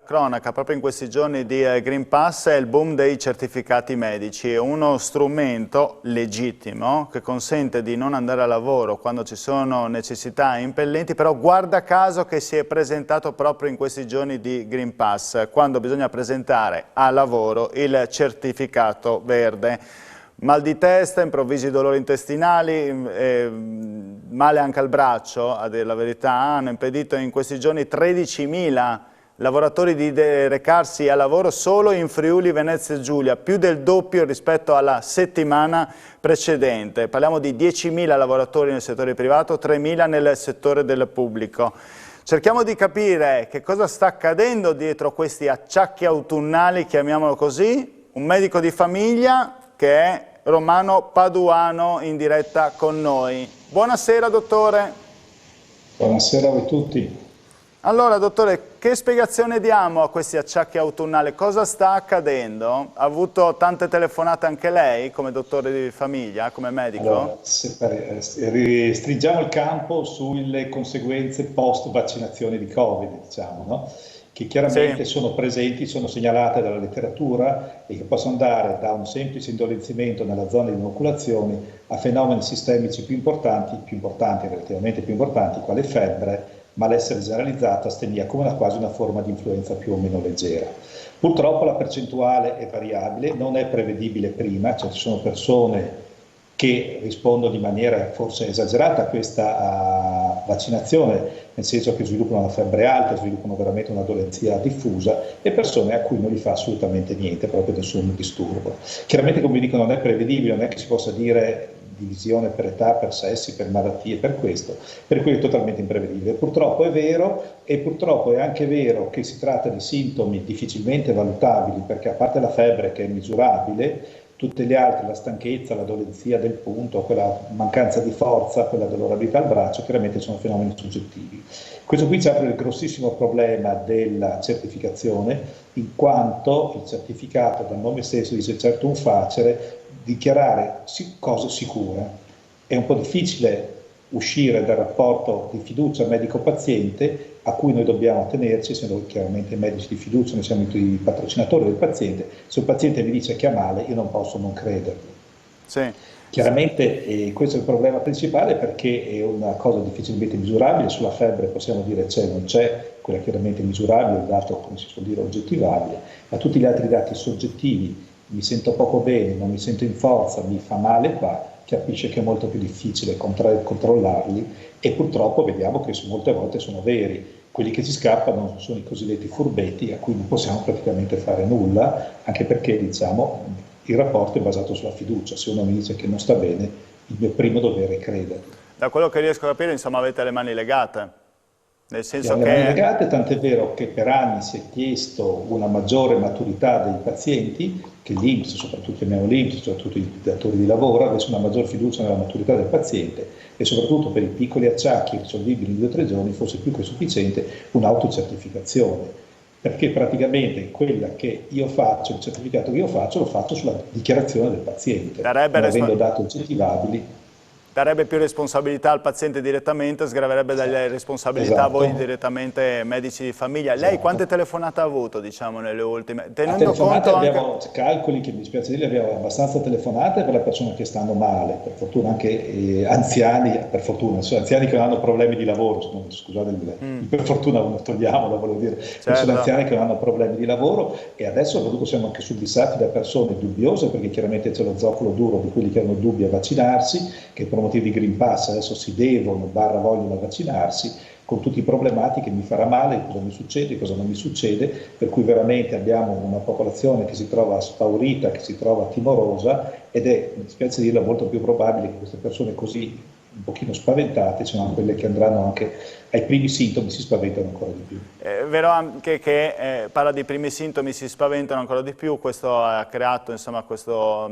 Cronaca, proprio in questi giorni di Green Pass, è il boom dei certificati medici, è uno strumento legittimo che consente di non andare a lavoro quando ci sono necessità impellenti, però guarda caso che si è presentato proprio in questi giorni di Green Pass, quando bisogna presentare a lavoro il certificato verde. Mal di testa, improvvisi dolori intestinali, male anche al braccio, a dire la verità, hanno impedito in questi giorni 13.000 lavoratori di recarsi a lavoro solo in Friuli Venezia Giulia, più del doppio rispetto alla settimana precedente. Parliamo di 10.000 lavoratori nel settore privato, 3.000 nel settore del pubblico. Cerchiamo di capire che cosa sta accadendo dietro questi acciacchi autunnali, chiamiamolo così. Un medico di famiglia che è Romano Paduano in diretta con noi. Buonasera dottore. Buonasera a voi tutti. Allora, dottore, che spiegazione diamo a questi acciacchi autunnali? Cosa sta accadendo? Ha avuto tante telefonate anche lei, come dottore di famiglia, come medico? Allora, restringiamo il campo sulle conseguenze post-vaccinazione di Covid, diciamo, no? Che chiaramente sono presenti, sono segnalate dalla letteratura e che possono andare da un semplice indolenzimento nella zona di inoculazioni a fenomeni sistemici più importanti, relativamente più importanti, quale febbre, malessere generalizzato, astenia, come quasi una forma di influenza più o meno leggera. Purtroppo la percentuale è variabile, non è prevedibile prima, cioè ci sono persone che rispondono in maniera forse esagerata a questa vaccinazione, nel senso che sviluppano una febbre alta, sviluppano veramente una dolenzia diffusa, e persone a cui non gli fa assolutamente niente, proprio nessun disturbo. Chiaramente, come dico, non è prevedibile, non è che si possa dire divisione per età, per sessi, per malattie, per questo, per cui è totalmente imprevedibile. Purtroppo è vero, e purtroppo è anche vero che si tratta di sintomi difficilmente valutabili, perché a parte la febbre che è misurabile, tutte le altre, la stanchezza, la dolenzia del punto, quella mancanza di forza, quella dolorabilità al braccio, chiaramente sono fenomeni soggettivi. Questo qui ci apre il grossissimo problema della certificazione, in quanto il certificato dal nome stesso dice certum facere, dichiarare cose sicure. È un po' difficile uscire dal rapporto di fiducia medico-paziente a cui noi dobbiamo tenerci, essendo chiaramente medici di fiducia, noi siamo i patrocinatori del paziente. Se un paziente mi dice che ha male, io non posso non crederlo. Sì. Chiaramente questo è il problema principale, perché è una cosa difficilmente misurabile. Sulla febbre possiamo dire c'è o non c'è, quella chiaramente misurabile, il dato, come si suol dire, oggettivabile, ma tutti gli altri dati soggettivi, mi sento poco bene, non mi sento in forza, mi fa male qua, capisce che è molto più difficile controllarli, e purtroppo vediamo che molte volte sono veri. Quelli che ci scappano sono i cosiddetti furbetti, a cui non possiamo praticamente fare nulla, anche perché, diciamo, il rapporto è basato sulla fiducia. Se uno mi dice che non sta bene, il mio primo dovere è crederlo. Da quello che riesco a capire, insomma, avete le mani legate. Nel senso le mani legate, tant'è vero che per anni si è chiesto una maggiore maturità dei pazienti, che l'INPS, soprattutto chiamiamo l'INPS, soprattutto i datori di lavoro, avesse una maggior fiducia nella maturità del paziente, e soprattutto per i piccoli acciacchi risolvibili in 2 o 3 giorni fosse più che sufficiente un'autocertificazione. Perché praticamente quella che io faccio, il certificato che io faccio, lo faccio sulla dichiarazione del paziente, non avendo dati oggettivabili. Darebbe più responsabilità al paziente direttamente, sgraverebbe dalle responsabilità a voi direttamente medici di famiglia. Lei quante telefonate ha avuto, diciamo, nelle ultime? Tenendo conto abbiamo calcoli che, mi dispiace dire, abbiamo abbastanza telefonate per le persone che stanno male, per fortuna anche anziani, per fortuna, cioè anziani che non hanno problemi di lavoro, scusate, per fortuna non togliamolo, volevo dire, sono anziani che non hanno problemi di lavoro, e adesso soprattutto siamo anche soddisfatti da persone dubbiose, perché chiaramente c'è lo zoccolo duro di quelli che hanno dubbi a vaccinarsi, che per motivi di Green Pass adesso si devono vogliono vaccinarsi, con tutte le problematiche: mi farà male, cosa mi succede, cosa non mi succede, per cui veramente abbiamo una popolazione che si trova spaurita, che si trova timorosa, ed è, mi dispiace dirlo, molto più probabile che queste persone così un pochino spaventate siano quelle che andranno anche ai primi sintomi, si spaventano ancora di più. È vero anche che parla di primi sintomi, si spaventano ancora di più. Questo ha creato, insomma, questa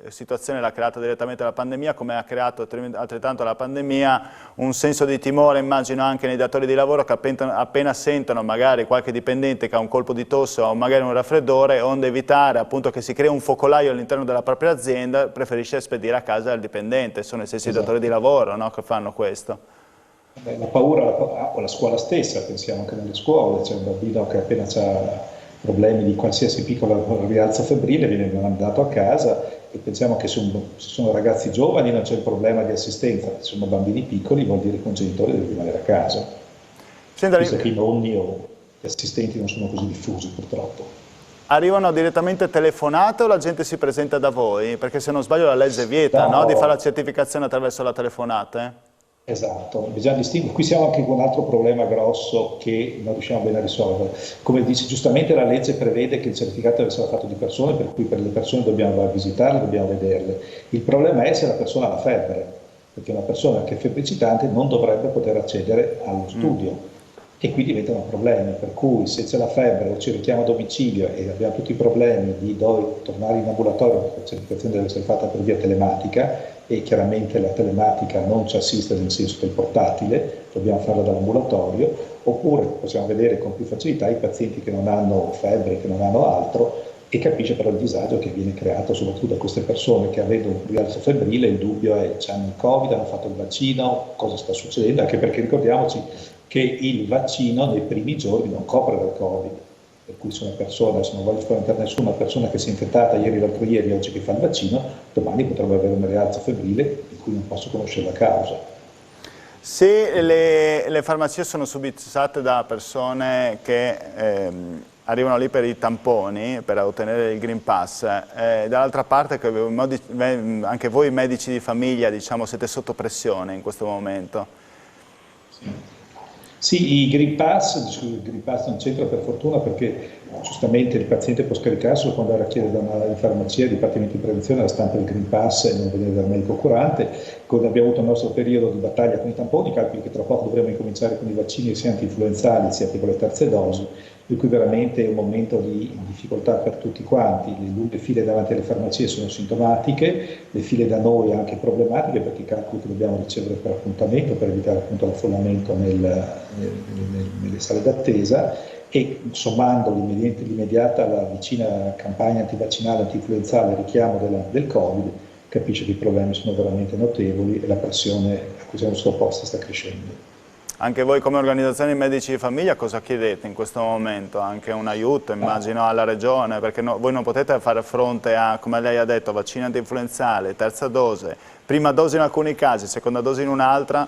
situazione l'ha creata direttamente la pandemia, come ha creato altrettanto la pandemia un senso di timore, immagino, anche nei datori di lavoro, che appena sentono magari qualche dipendente che ha un colpo di tosse o magari un raffreddore, onde evitare appunto che si crei un focolaio all'interno della propria azienda, preferisce spedire a casa il dipendente. Sono i stessi datori di lavoro, no, che fanno questo. La paura o la scuola stessa, pensiamo anche nelle scuole, c'è un bambino che appena ha problemi di qualsiasi piccolo rialzo febbrile viene mandato a casa e pensiamo che se sono ragazzi giovani non c'è il problema di assistenza, se sono bambini piccoli vuol dire che un genitore deve rimanere a casa. Visto che i nonni o gli assistenti non sono così diffusi purtroppo. Arrivano direttamente telefonate o la gente si presenta da voi? Perché se non sbaglio la legge vieta, no, di fare la certificazione attraverso la telefonata. Esatto, bisogna distinguere. Qui siamo anche con un altro problema grosso che non riusciamo bene a risolvere. Come dice giustamente la legge prevede che il certificato deve essere fatto di persone, per cui per le persone dobbiamo visitarle, dobbiamo vederle. Il problema è se la persona ha la febbre, perché una persona che è febbricitante non dovrebbe poter accedere allo studio. E qui diventano problemi, per cui se c'è la febbre o ci richiama a domicilio e abbiamo tutti i problemi di tornare in ambulatorio, perché la certificazione deve essere fatta per via telematica e chiaramente la telematica non ci assiste nel senso del portatile, dobbiamo farla dall'ambulatorio, oppure possiamo vedere con più facilità i pazienti che non hanno febbre, che non hanno altro, e capisce però il disagio che viene creato soprattutto da queste persone che avendo un rialzo febbrile, il dubbio è hanno il Covid, hanno fatto il vaccino, cosa sta succedendo, anche perché ricordiamoci che il vaccino nei primi giorni non copre dal Covid, per cui se una persona, se non voglio spaventare nessuno, una persona che si è infettata ieri, l'altro ieri, oggi che fa il vaccino, domani potrebbe avere un rialzo febbrile di cui non posso conoscere la causa. Se le farmacie sono subissate da persone che arrivano lì per i tamponi, per ottenere il Green Pass, dall'altra parte anche voi medici di famiglia, diciamo, siete sotto pressione in questo momento. Sì, il Green Pass non c'entra per fortuna perché giustamente il paziente può scaricarselo quando andare a chiedere in farmacia, al Dipartimento di Prevenzione, la stampa del Green Pass e non venire dal medico curante. Quando abbiamo avuto il nostro periodo di battaglia con i tamponi, calcoli che tra poco dovremo incominciare con i vaccini sia antinfluenzali sia per le terze dosi, per cui veramente è un momento di difficoltà per tutti quanti. Le lunghe file davanti alle farmacie sono sintomatiche, le file da noi anche problematiche perché i calcoli che dobbiamo ricevere per appuntamento per evitare appunto l'affollamento nelle sale d'attesa e sommando l'immediata alla vicina campagna antivaccinale, antinfluenzale, richiamo del Covid, capisce che i problemi sono veramente notevoli e la pressione a cui siamo sottoposti sta crescendo. Anche voi come organizzazione di medici di famiglia cosa chiedete in questo momento? Anche un aiuto, immagino, alla regione, perché voi non potete fare fronte a, come lei ha detto, vaccino antinfluenzale, terza dose, prima dose in alcuni casi, seconda dose in un'altra,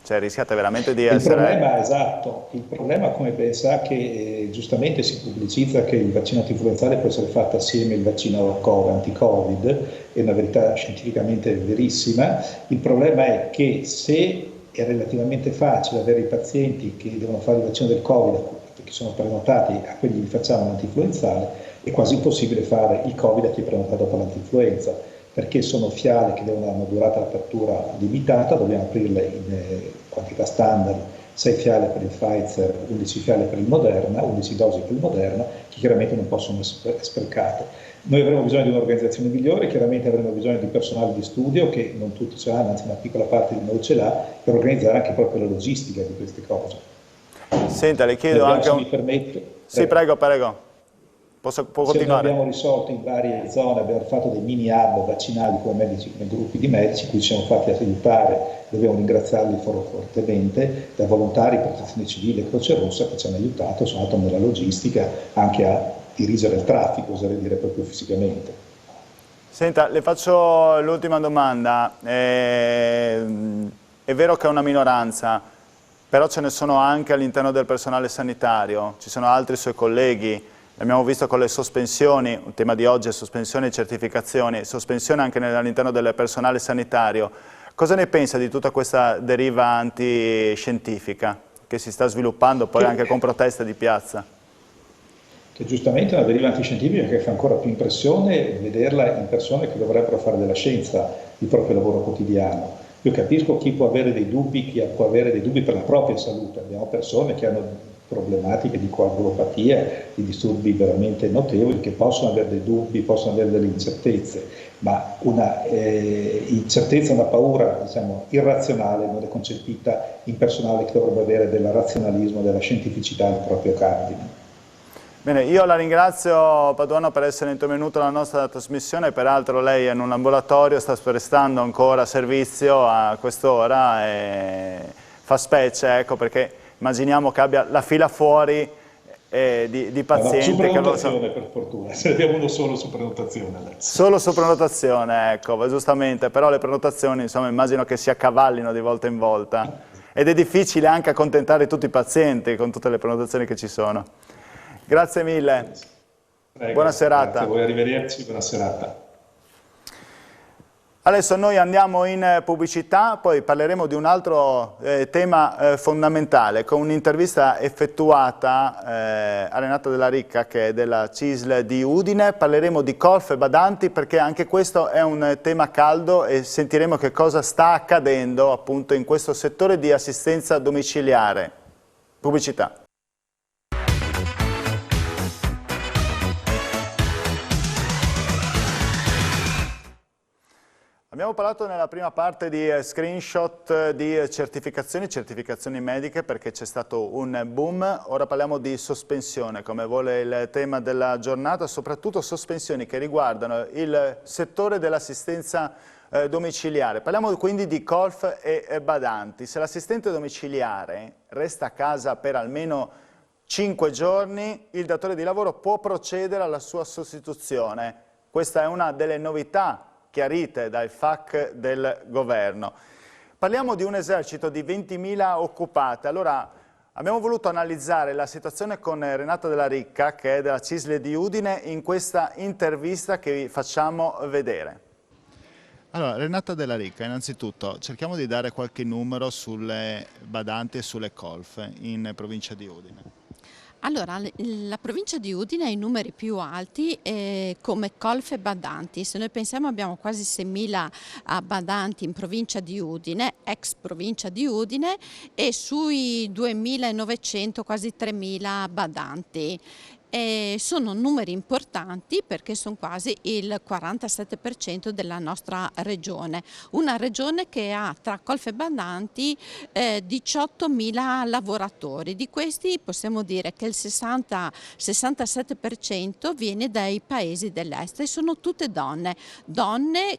cioè rischiate veramente di essere... Il problema come ben sa che giustamente si pubblicizza che il vaccino antinfluenzale può essere fatto assieme al vaccino anti-Covid, è una verità scientificamente verissima, il problema è che se è relativamente facile avere i pazienti che devono fare il vaccino del Covid, che sono prenotati, a quelli gli facciamo l'antinfluenzale, è quasi impossibile fare il Covid a chi è prenotato per l'antinfluenza, perché sono fiale che devono avere una durata d'apertura limitata, dobbiamo aprirle in quantità standard, 6 fiale per il Pfizer, 11 fiale per il Moderna, 11 dosi per il Moderna, che chiaramente non possono essere sprecate. Noi avremo bisogno di un'organizzazione migliore, chiaramente avremo bisogno di personale di studio, che non tutti ce l'hanno, anzi una piccola parte di noi ce l'ha, per organizzare anche proprio la logistica di queste cose. Senta, le chiedo anche un... Se mi permette... Sì, prego. Può continuare. Noi abbiamo risolto in varie zone, abbiamo fatto dei mini hub vaccinali come medici, come gruppi di medici, cui ci siamo fatti aiutare, dobbiamo ringraziarli fortemente, da volontari, Protezione Civile, Croce Rossa, che ci hanno aiutato, sono andato nella logistica, anche a dirigere il traffico, oserei dire proprio fisicamente. Senta, le faccio l'ultima domanda. È vero che è una minoranza, però ce ne sono anche all'interno del personale sanitario, ci sono altri suoi colleghi. L'abbiamo visto con le sospensioni, un tema di oggi è sospensione e certificazioni, sospensione anche all'interno del personale sanitario. Cosa ne pensa di tutta questa deriva antiscientifica che si sta sviluppando poi anche con proteste di piazza? Che giustamente è una deriva antiscientifica che fa ancora più impressione vederla in persone che dovrebbero fare della scienza il proprio lavoro quotidiano. Io capisco chi può avere dei dubbi, chi può avere dei dubbi per la propria salute. Abbiamo persone che hanno problematiche di coagulopatia, di disturbi veramente notevoli, che possono avere dei dubbi, possono avere delle incertezze, ma una incertezza, una paura, diciamo, irrazionale non è concepita in personale che dovrebbe avere del razionalismo, della scientificità al proprio cardine. Bene, io la ringrazio Paduano per essere intervenuto alla nostra trasmissione, peraltro lei è in un laboratorio, sta prestando ancora servizio a quest'ora e fa specie, ecco, perché immaginiamo che abbia la fila fuori di pazienti. Su prenotazione, per fortuna, se ne abbiamo uno solo su prenotazione adesso. Solo su prenotazione, ecco, giustamente, però le prenotazioni, insomma, immagino che si accavallino di volta in volta ed è difficile anche accontentare tutti i pazienti con tutte le prenotazioni che ci sono. Grazie mille, Prego, buona serata. Grazie a voi, arrivederci, buona serata. Adesso noi andiamo in pubblicità, poi parleremo di un altro tema fondamentale, con un'intervista effettuata a Renata Della Ricca, che è della CISL di Udine. Parleremo di colf e badanti, perché anche questo è un tema caldo e sentiremo che cosa sta accadendo appunto in questo settore di assistenza domiciliare. Pubblicità. Abbiamo parlato nella prima parte di screenshot di certificazioni mediche, perché c'è stato un boom. Ora parliamo di sospensione, come vuole il tema della giornata, soprattutto sospensioni che riguardano il settore dell'assistenza domiciliare. Parliamo quindi di colf e badanti. Se l'assistente domiciliare resta a casa per almeno 5 giorni, il datore di lavoro può procedere alla sua sostituzione. Questa è una delle novità chiarite dal FAC del governo. Parliamo di un esercito di 20.000 occupati. Allora, abbiamo voluto analizzare la situazione con Renata Della Ricca, che è della CISL di Udine, in questa intervista che vi facciamo vedere. Allora, Renata Della Ricca, innanzitutto cerchiamo di dare qualche numero sulle badanti e sulle colf in provincia di Udine. Allora, la provincia di Udine ha i numeri più alti come colf e badanti. Se noi pensiamo, abbiamo quasi 6.000 badanti in provincia di Udine, ex provincia di Udine, e sui 2.900, quasi 3.000 badanti. Sono numeri importanti perché sono quasi il 47% della nostra regione, una regione che ha tra colf e badanti 18.000 lavoratori. Di questi possiamo dire che il 60-67% viene dai paesi dell'est e sono tutte donne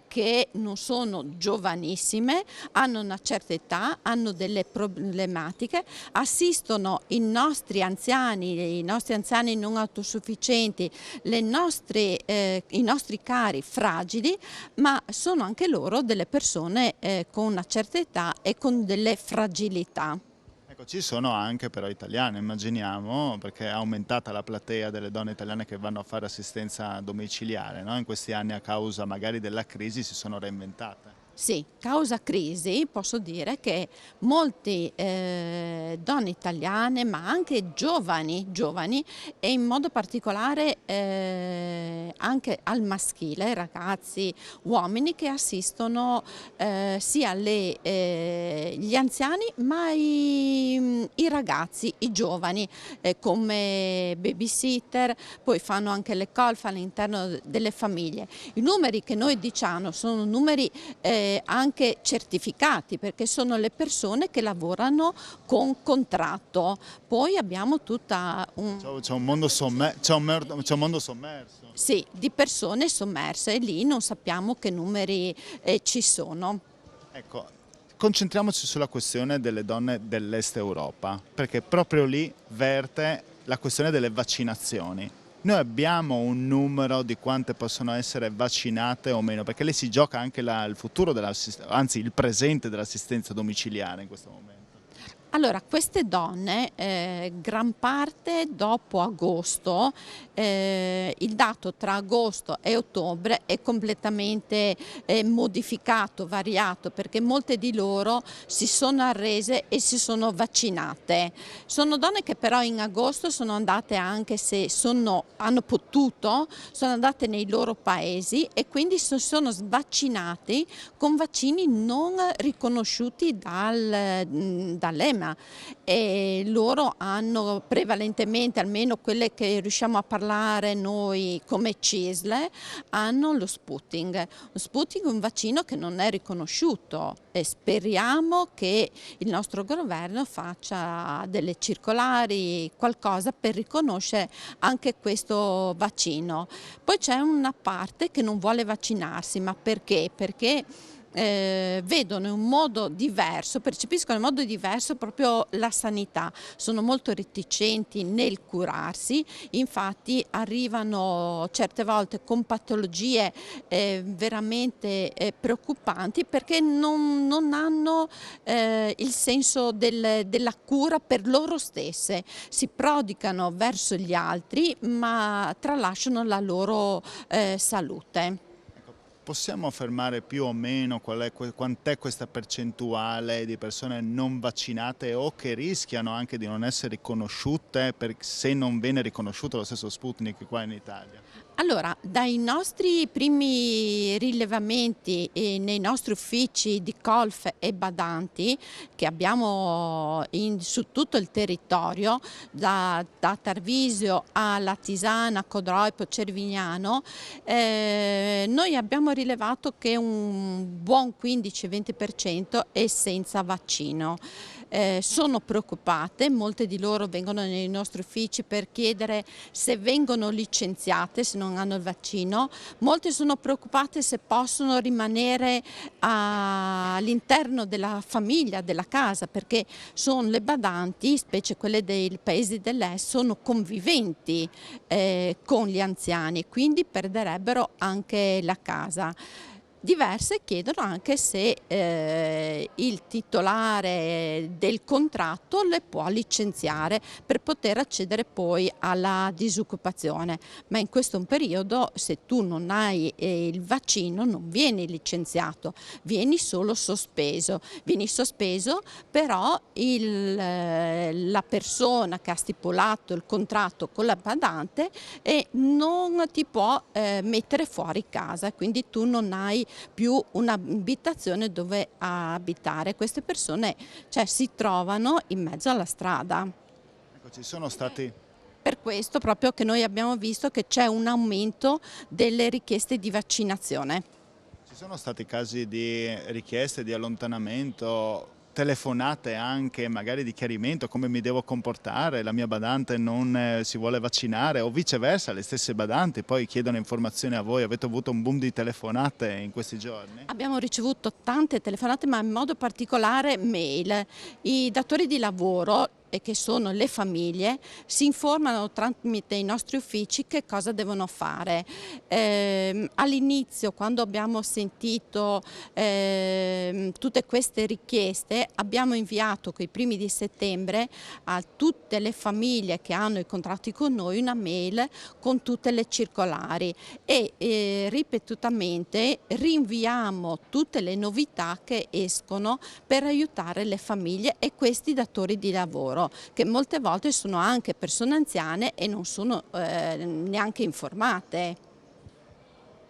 che non sono giovanissime, hanno una certa età, hanno delle problematiche, assistono i nostri anziani non autosufficienti, i nostri cari fragili, ma sono anche loro delle persone con una certa età e con delle fragilità. Ecco, ci sono anche però italiane, immaginiamo, perché è aumentata la platea delle donne italiane che vanno a fare assistenza domiciliare, no? In questi anni, a causa magari della crisi, si sono reinventate. Sì, causa crisi posso dire che molte donne italiane, ma anche giovani e in modo particolare anche al maschile, ragazzi, uomini che assistono sia gli anziani ma i ragazzi, i giovani come babysitter, poi fanno anche le colf all'interno delle famiglie. I numeri che noi diciamo sono numeri anche certificati, perché sono le persone che lavorano con contratto. Poi abbiamo tutta C'è un mondo sommerso. Sì, di persone sommerse, e lì non sappiamo che numeri ci sono. Ecco, concentriamoci sulla questione delle donne dell'Est Europa, perché proprio lì verte la questione delle vaccinazioni. Noi abbiamo un numero di quante possono essere vaccinate o meno, perché lì si gioca anche il futuro, anzi il presente dell'assistenza domiciliare in questo momento. Allora, queste donne, gran parte dopo agosto, il dato tra agosto e ottobre è completamente modificato, variato, perché molte di loro si sono arrese e si sono vaccinate. Sono donne che però in agosto sono andate, anche se hanno potuto, sono andate nei loro paesi e quindi sono vaccinati con vaccini non riconosciuti dall'EMA. E loro hanno prevalentemente, almeno quelle che riusciamo a parlare noi come CISL, hanno lo Sputnik. Lo Sputnik è un vaccino che non è riconosciuto e speriamo che il nostro governo faccia delle circolari, qualcosa per riconoscere anche questo vaccino. Poi c'è una parte che non vuole vaccinarsi, ma perché? Perché vedono in un modo diverso, percepiscono in modo diverso proprio la sanità, sono molto reticenti nel curarsi, infatti arrivano certe volte con patologie veramente preoccupanti perché non hanno il senso della cura per loro stesse, si prodigano verso gli altri ma tralasciano la loro salute. Possiamo affermare più o meno quant'è questa percentuale di persone non vaccinate o che rischiano anche di non essere riconosciute se non viene riconosciuto lo stesso Sputnik qua in Italia? Allora, dai nostri primi rilevamenti nei nostri uffici di colf e badanti che abbiamo su tutto il territorio, da Tarvisio a Latisana, Codroipo, Cervignano, noi abbiamo rilevato che un buon 15-20% è senza vaccino. Sono preoccupate, molte di loro vengono nei nostri uffici per chiedere se vengono licenziate, se non hanno il vaccino, molte sono preoccupate se possono rimanere all'interno della famiglia, della casa, perché sono le badanti, specie quelle dei paesi dell'est, sono conviventi con gli anziani, quindi perderebbero anche la casa. Diverse chiedono anche se il titolare del contratto le può licenziare per poter accedere poi alla disoccupazione, ma in questo periodo se tu non hai il vaccino non vieni licenziato, vieni solo sospeso. Vieni sospeso, però la persona che ha stipulato il contratto con la badante non ti può mettere fuori casa, quindi tu non hai più un'abitazione dove abitare. Queste persone si trovano in mezzo alla strada. Ecco, ci sono stati... Per questo proprio che noi abbiamo visto che c'è un aumento delle richieste di vaccinazione. Ci sono stati casi di richieste di allontanamento, telefonate anche magari di chiarimento, come mi devo comportare, la mia badante non si vuole vaccinare o viceversa, le stesse badanti poi chiedono informazioni a voi, avete avuto un boom di telefonate in questi giorni? Abbiamo ricevuto tante telefonate ma in modo particolare mail, i datori di lavoro che sono le famiglie si informano tramite i nostri uffici che cosa devono fare. All'inizio, quando abbiamo sentito tutte queste richieste, abbiamo inviato coi primi di settembre a tutte le famiglie che hanno i contratti con noi una mail con tutte le circolari e ripetutamente rinviamo tutte le novità che escono per aiutare le famiglie e questi datori di lavoro, che molte volte sono anche persone anziane e non sono neanche informate.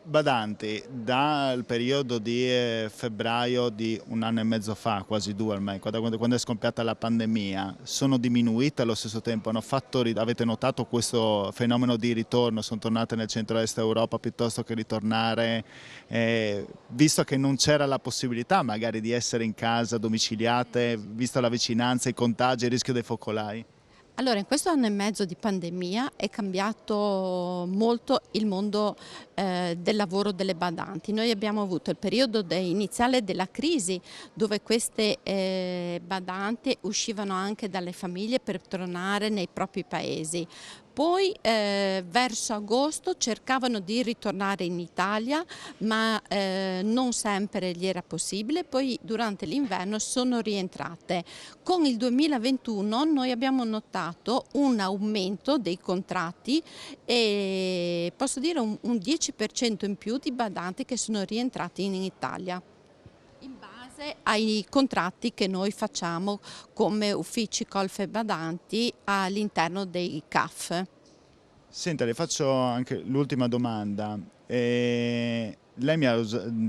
Badanti, dal periodo di febbraio di un anno e mezzo fa, quasi due ormai, quando è scoppiata la pandemia, sono diminuite allo stesso tempo? Avete notato questo fenomeno di ritorno? Sono tornate nel centro-est Europa piuttosto che ritornare, visto che non c'era la possibilità magari di essere in casa domiciliate, vista la vicinanza, i contagi, il rischio dei focolai? Allora, in questo anno e mezzo di pandemia è cambiato molto il mondo del lavoro delle badanti. Noi abbiamo avuto il periodo iniziale della crisi dove queste badanti uscivano anche dalle famiglie per tornare nei propri paesi. Poi verso agosto cercavano di ritornare in Italia ma non sempre gli era possibile, poi durante l'inverno sono rientrate. Con il 2021 noi abbiamo notato un aumento dei contratti e posso dire un 10% in più di badanti che sono rientrati in Italia in base ai contratti che noi facciamo come uffici colf e badanti all'interno dei CAF. Senta, le faccio anche l'ultima domanda. Lei mi ha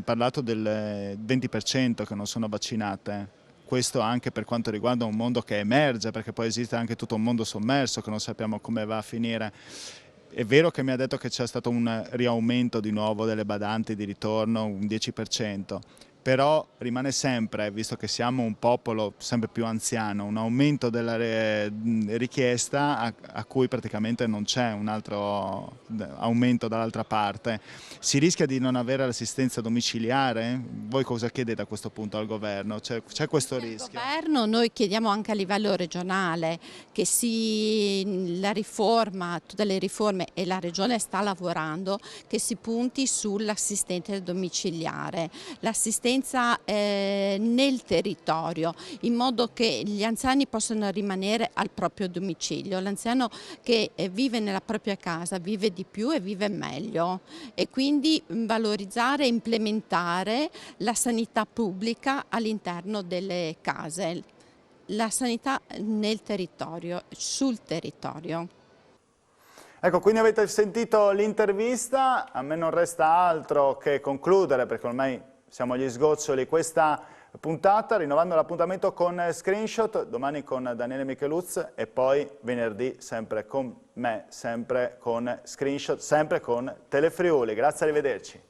parlato del 20% che non sono vaccinate. Questo anche per quanto riguarda un mondo che emerge, perché poi esiste anche tutto un mondo sommerso che non sappiamo come va a finire. È vero che mi ha detto che c'è stato un riaumento di nuovo delle badanti di ritorno, un 10%, però rimane sempre, visto che siamo un popolo sempre più anziano, un aumento della richiesta a cui praticamente non c'è un altro aumento dall'altra parte. Si rischia di non avere l'assistenza domiciliare? Voi cosa chiedete a questo punto al governo? C'è questo rischio? Al governo noi chiediamo anche a livello regionale che la riforma, tutte le riforme, e la regione sta lavorando, che si punti sull'assistente domiciliare, l'assistenza nel territorio, in modo che gli anziani possano rimanere al proprio domicilio. L'anziano che vive nella propria casa vive di più e vive meglio, e quindi valorizzare e implementare la sanità pubblica all'interno delle case, la sanità nel territorio, sul territorio. Ecco, quindi avete sentito l'intervista, a me non resta altro che concludere, perché ormai siamo agli sgoccioli, questa puntata, rinnovando l'appuntamento con Screenshot, domani con Daniele Micheluz e poi venerdì sempre con me, sempre con Screenshot, sempre con Telefriuli. Grazie, arrivederci.